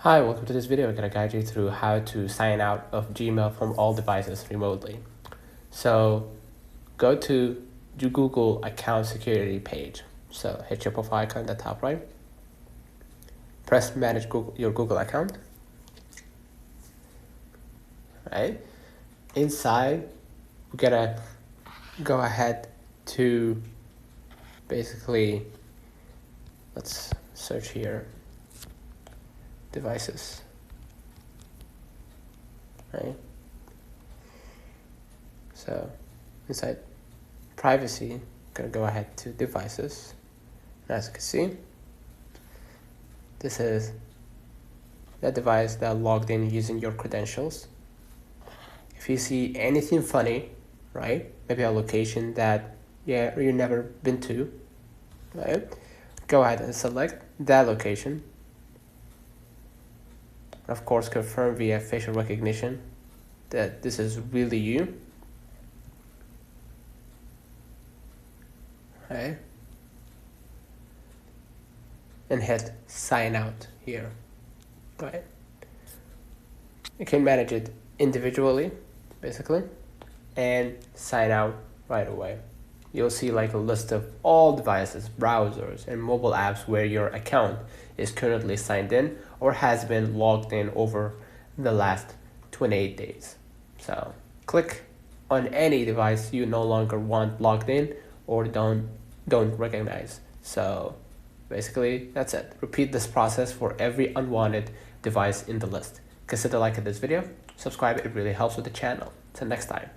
Hi, welcome to this video. I'm going to guide you through how to sign out of Gmail from all devices remotely. So go to your Google account security page. So hit your profile icon at the top right. Press manage your Google account. Right. Inside, we're going to go ahead to basically, let's search here. Devices, right? So inside privacy, I'm gonna go ahead to devices. As you can see, this is the device that logged in using your credentials. If you see anything funny, right? Maybe a location that you've never been to, right? Go ahead and select that location. Of course, confirm via facial recognition that this is really you. Right? And hit sign out here. Right? You can manage it individually, basically, and sign out right away. You'll see like a list of all devices, browsers, and mobile apps where your account is currently signed in or has been logged in over the last 28 days. So click on any device you no longer want logged in or don't recognize. So basically that's it. Repeat this process for every unwanted device in the list. Consider liking this video, subscribe, it really helps with the channel. Till next time.